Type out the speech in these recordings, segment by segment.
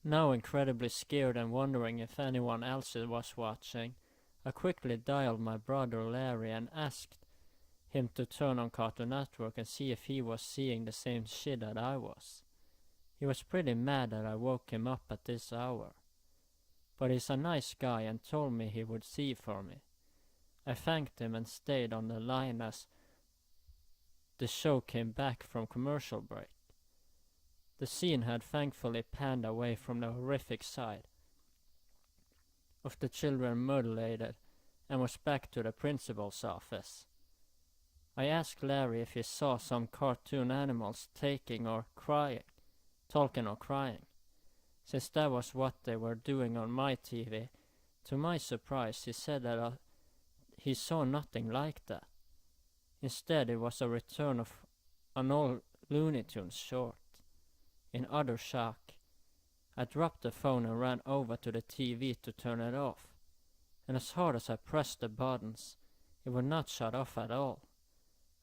Now incredibly scared and wondering if anyone else was watching, I quickly dialed my brother Larry and asked him to turn on Cartoon Network and see if he was seeing the same shit that I was. He was pretty mad that I woke him up at this hour, but he's a nice guy and told me he would see for me. I thanked him and stayed on the line as the show came back from commercial break. The scene had thankfully panned away from the horrific side of the children mutilated and was back to the principal's office. I asked Larry if he saw some cartoon animals talking or crying, since that was what they were doing on my TV. To my surprise, he said that he saw nothing like that. Instead, it was a return of an old Looney Tunes short. In utter shock, I dropped the phone and ran over to the TV to turn it off, and as hard as I pressed the buttons, it would not shut off at all.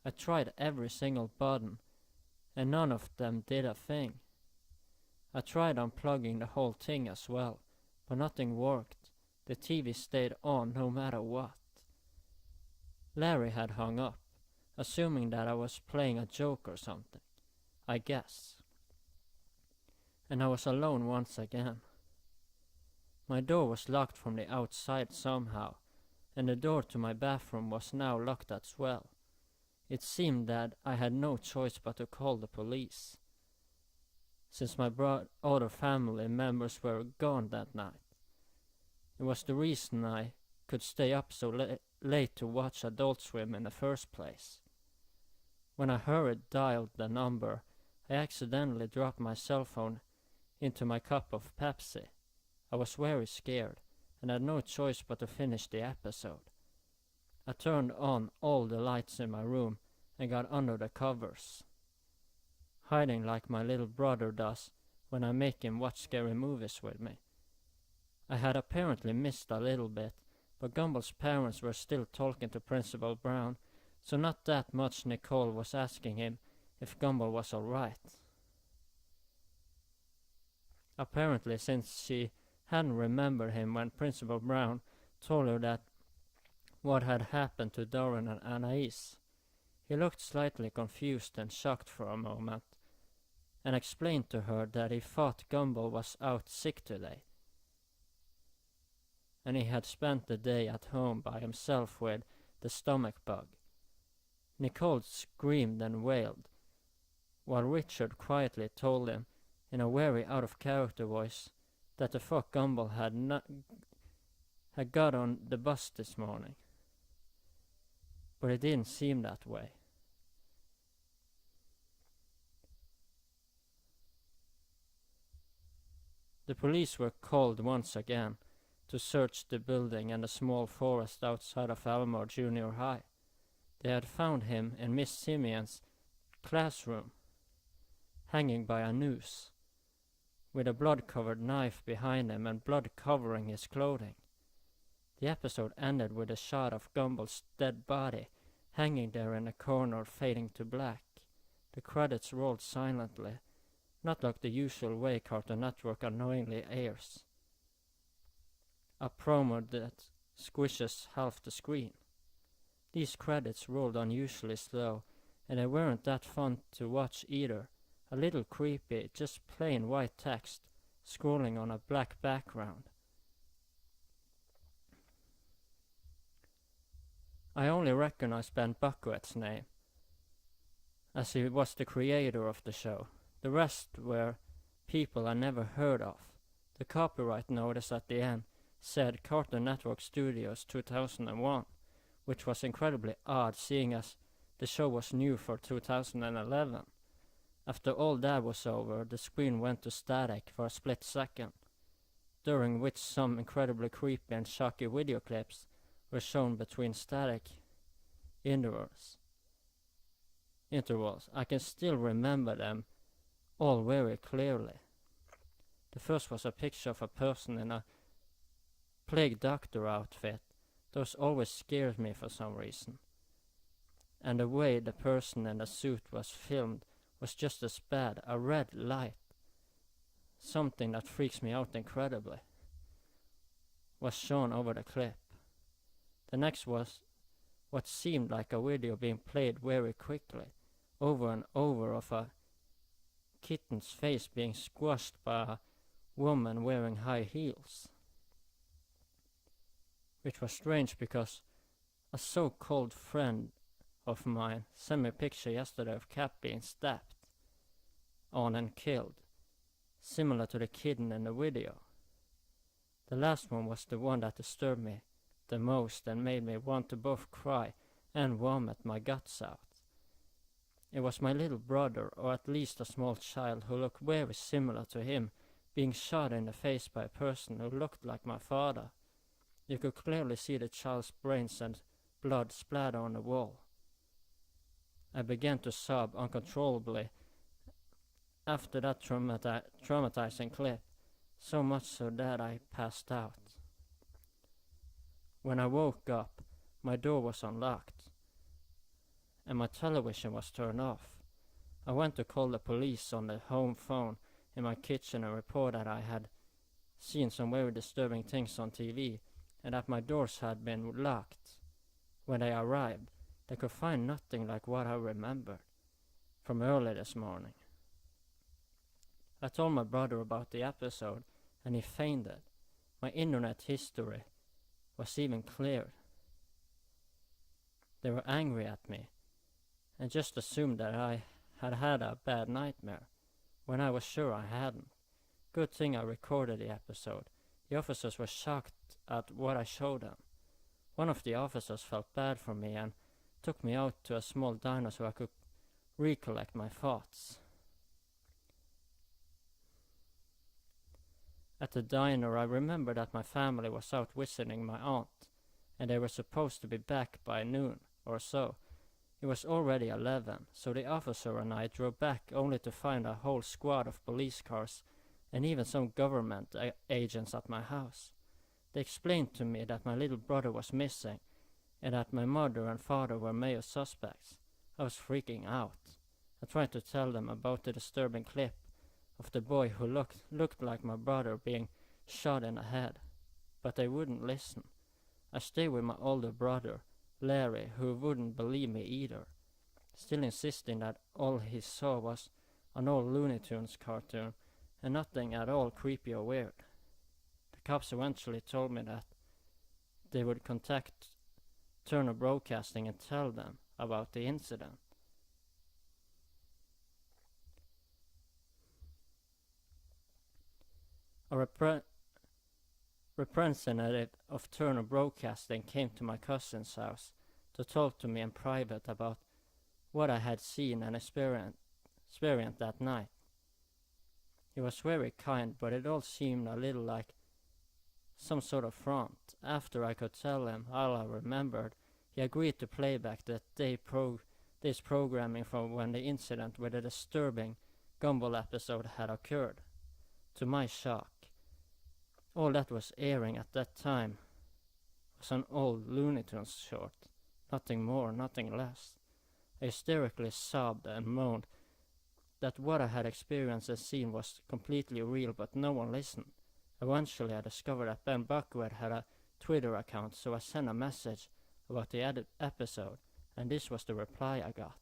I tried every single button, and none of them did a thing. I tried unplugging the whole thing as well, but nothing worked. The TV stayed on no matter what. Larry had hung up, assuming that I was playing a joke or something, I guess. And I was alone once again. My door was locked from the outside somehow, and the door to my bathroom was now locked as well. It seemed that I had no choice but to call the police, since my other family members were gone that night. It was the reason I could stay up so late to watch Adult Swim in the first place. When I hurried dialed the number, I accidentally dropped my cell phone into my cup of Pepsi. I was very scared and had no choice but to finish the episode. I turned on all the lights in my room and got under the covers, hiding like my little brother does when I make him watch scary movies with me. I had apparently missed a little bit, but Gumball's parents were still talking to Principal Brown, so not that much Nicole was asking him if Gumball was alright. Apparently, since she hadn't remembered him when Principal Brown told her that what had happened to Doran and Anais. He looked slightly confused and shocked for a moment, and explained to her that he thought Gumball was out sick today, and he had spent the day at home by himself with the stomach bug. Nicole screamed and wailed, while Richard quietly told him, in a very out-of-character voice, that the fuck Gumball had got on the bus this morning. But it didn't seem that way. The police were called once again to search the building and the small forest outside of Elmore Junior High. They had found him in Miss Simeon's classroom, hanging by a noose, with a blood-covered knife behind him and blood covering his clothing. The episode ended with a shot of Gumball's dead body hanging there in a corner, fading to black. The credits rolled silently, not like the usual way Cartoon Network unknowingly airs a promo that squishes half the screen. These credits rolled unusually slow, and they weren't that fun to watch either. A little creepy, just plain white text scrolling on a black background. I only recognized Ben Buckwheat's name, as he was the creator of the show. The rest were people I never heard of. The copyright notice at the end said Cartoon Network Studios 2001, which was incredibly odd seeing as the show was new for 2011. After all that was over, the screen went to static for a split second, during which some incredibly creepy and shocky video clips were shown between static intervals. I can still remember them all very clearly. The first was a picture of a person in a plague doctor outfit. Those always scared me for some reason. And the way the person in the suit was filmed was just as bad, a red light something that freaks me out incredibly, was shown over the clip. The next was what seemed like a video being played very quickly, over and over, of a kitten's face being squashed by a woman wearing high heels. Which was strange because a so-called friend of mine sent me a picture yesterday of cat being stepped on and killed, similar to the kitten in the video. The last one was the one that disturbed me the most and made me want to both cry and vomit my guts out. It was my little brother, or at least a small child who looked very similar to him, being shot in the face by a person who looked like my father. You could clearly see the child's brains and blood splatter on the wall. I began to sob uncontrollably after that traumatizing clip, so much so that I passed out. When I woke up, my door was unlocked, and my television was turned off. I went to call the police on the home phone in my kitchen and report that I had seen some very disturbing things on TV and that my doors had been locked. When they arrived, they could find nothing like what I remembered from early this morning. I told my brother about the episode and he fainted. My internet history was even cleared. They were angry at me and just assumed that I had had a bad nightmare, when I was sure I hadn't. Good thing I recorded the episode. The officers were shocked at what I showed them. One of the officers felt bad for me and took me out to a small diner so I could recollect my thoughts. At the diner, I remember that my family was out visiting my aunt, and they were supposed to be back by noon or so. It was already 11, so the officer and I drove back only to find a whole squad of police cars and even some government agents at my house. They explained to me that my little brother was missing and that my mother and father were major suspects. I was freaking out. I tried to tell them about the disturbing clip of the boy who looked like my brother being shot in the head, but they wouldn't listen. I stayed with my older brother, Larry, who wouldn't believe me either, still insisting that all he saw was an old Looney Tunes cartoon and nothing at all creepy or weird. The cops eventually told me that they would contact Turner Broadcasting and tell them about the incident. A representative of Turner Broadcasting came to my cousin's house to talk to me in private about what I had seen and experienced that night. He was very kind, but it all seemed a little like some sort of front. After I could tell him all I remembered, he agreed to play back that day's programming from when the incident with the disturbing Gumball episode had occurred. To my shock, all that was airing at that time was an old Looney Tunes short. Nothing more, nothing less. I hysterically sobbed and moaned that what I had experienced and seen was completely real, but no one listened. Eventually I discovered that Ben Buckwheat had a Twitter account, so I sent a message about the episode, and this was the reply I got.